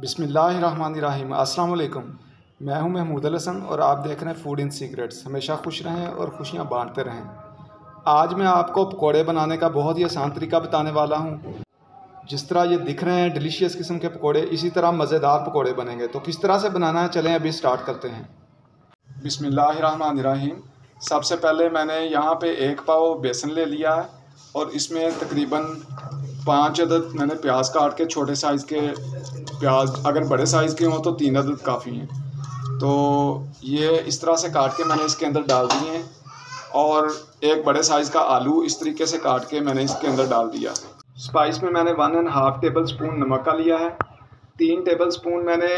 बिस्मिल्लाहिर्रहमानिर्रहीम। अस्सलाम वालेकुम। मैं हूं महमूद अल हसन और आप देख रहे हैं फूड इन सीक्रेट्स। हमेशा खुश रहें और खुशियां बांटते रहें। आज मैं आपको पकोड़े बनाने का बहुत ही आसान तरीका बताने वाला हूं। जिस तरह ये दिख रहे हैं डिलीशियस किस्म के पकोड़े, इसी तरह मज़ेदार पकोड़े बनेंगे। तो किस तरह से बनाना है, चलें अभी स्टार्ट करते हैं। बिस्मिल्लाहिर्रहमानिर्रहीम। सबसे पहले मैंने यहाँ पे 1 पाव बेसन ले लिया है और इसमें तकरीबन 5 अदद मैंने प्याज काट के, छोटे साइज़ के प्याज, अगर बड़े साइज़ के हों तो 3 अदद काफ़ी हैं। तो ये इस तरह से काट के मैंने इसके अंदर डाल दिए हैं और एक बड़े साइज़ का आलू इस तरीके से काट के मैंने इसके अंदर डाल दिया। स्पाइस में मैंने 1.5 टेबल स्पून नमक का लिया है, 3 टेबल स्पून मैंने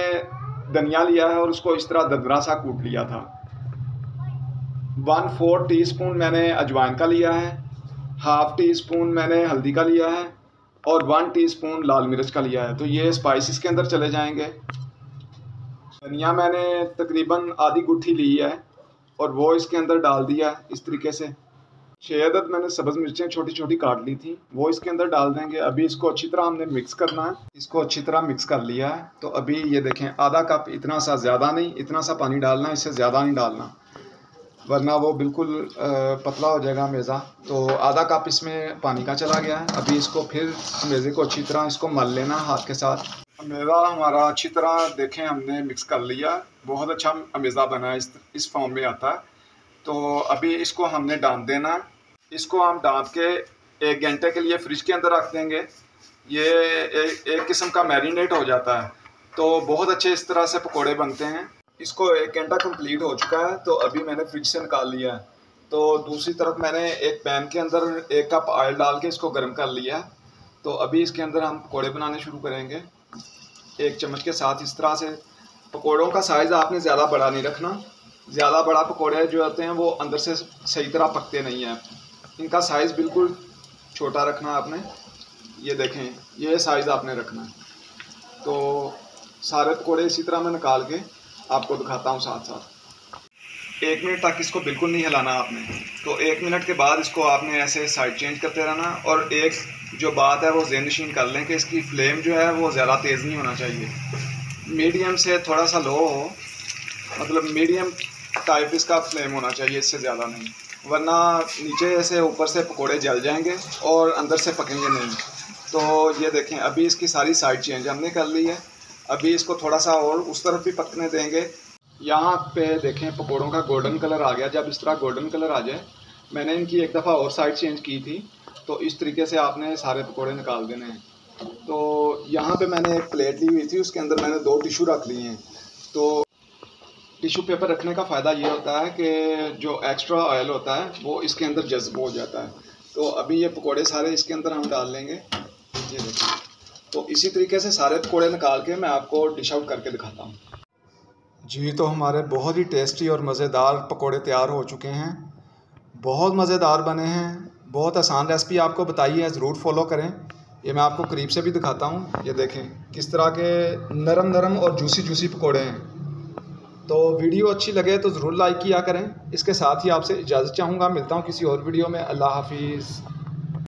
धनिया लिया है और उसको इस तरह दरदरा सा कूट लिया था। 1/4 टीस्पून मैंने अजवाइन का लिया है, हाफ़ टी स्पून मैंने हल्दी का लिया है और 1 टीस्पून लाल मिर्च का लिया है। तो ये स्पाइसेस के अंदर चले जाएंगे। धनिया मैंने तकरीबन आधी गुट्ठी ली है और वो इसके अंदर डाल दिया इस तरीके से। 6 अदद मैंने सब्ज़ मिर्चें छोटी छोटी काट ली थी, वो इसके अंदर डाल देंगे। अभी इसको अच्छी तरह हमने मिक्स करना है। इसको अच्छी तरह मिक्स कर लिया है। तो अभी ये देखें, आधा कप, इतना सा ज़्यादा नहीं, इतना सा पानी डालना है, इससे ज़्यादा नहीं डालना वरना वो बिल्कुल पतला हो जाएगा मेज़ा। तो आधा कप इसमें पानी का चला गया है। अभी इसको फिर मेज़े को अच्छी तरह इसको मल लेना हाथ के साथ। मेज़ा हमारा अच्छी तरह देखें हमने मिक्स कर लिया, बहुत अच्छा मेज़ा बना है, इस फॉर्म में आता है। तो अभी इसको हमने डाल देना है। इसको हम डाल के 1 घंटे के लिए फ्रिज के अंदर रख देंगे। ये एक किस्म का मैरिनेट हो जाता है, तो बहुत अच्छे इस तरह से पकोड़े बनते हैं। इसको 1 घंटा कंप्लीट हो चुका है, तो अभी मैंने फ्रिज से निकाल लिया है। तो दूसरी तरफ मैंने एक पैन के अंदर 1 कप ऑयल डाल के इसको गर्म कर लिया है। तो अभी इसके अंदर हम पकोड़े बनाने शुरू करेंगे 1 चम्मच के साथ। इस तरह से पकोड़ों का साइज़ आपने ज़्यादा बड़ा नहीं रखना। ज़्यादा बड़ा पकोड़े जो होते हैं वो अंदर से सही तरह पकते नहीं हैं। इनका साइज़ बिल्कुल छोटा रखना है आपने। ये देखें, ये साइज़ आपने रखना है। तो सारे पकोड़े इसी तरह मैं निकाल के आपको दिखाता हूँ साथ साथ। 1 मिनट तक इसको बिल्कुल नहीं हिलाना आपने। तो 1 मिनट के बाद इसको आपने ऐसे साइड चेंज करते रहना। और एक जो बात है वो ज़हन-नशीन कर लें कि इसकी फ्लेम जो है वो ज़्यादा तेज़ नहीं होना चाहिए, मीडियम से थोड़ा सा लो हो, मतलब मीडियम टाइप इसका फ्लेम होना चाहिए, इससे ज़्यादा नहीं, वरना नीचे से ऊपर से पकोड़े जल जाएंगे और अंदर से पकेंगे नहीं। तो ये देखें, अभी इसकी सारी साइड चेंज हमने कर ली है। अभी इसको थोड़ा सा और उस तरफ भी पकने देंगे। यहाँ पे देखें पकोड़ों का गोल्डन कलर आ गया। जब इस तरह गोल्डन कलर आ जाए, मैंने इनकी एक दफ़ा और साइड चेंज की थी। तो इस तरीके से आपने सारे पकोड़े निकाल देने हैं। तो यहाँ पे मैंने एक प्लेट ली हुई थी, उसके अंदर मैंने 2 टिशू रख लिए हैं। तो टिशू पेपर रखने का फ़ायदा ये होता है कि जो एक्स्ट्रा ऑयल होता है वो इसके अंदर जज्ब हो जाता है। तो अभी ये पकोड़े सारे इसके अंदर हम डाल लेंगे। ये देखिए, तो इसी तरीके से सारे पकोड़े निकाल के मैं आपको डिश आउट करके दिखाता हूँ। जी, तो हमारे बहुत ही टेस्टी और मज़ेदार पकोड़े तैयार हो चुके हैं। बहुत मज़ेदार बने हैं। बहुत आसान रेसिपी आपको बताई है, ज़रूर फॉलो करें। ये मैं आपको करीब से भी दिखाता हूँ। ये देखें किस तरह के नरम नरम और जूसी जूसी पकोड़े हैं। तो वीडियो अच्छी लगे तो ज़रूर लाइक किया करें। इसके साथ ही आपसे इजाज़त चाहूँगा। मिलता हूँ किसी और वीडियो में। अल्लाह हाफिज़।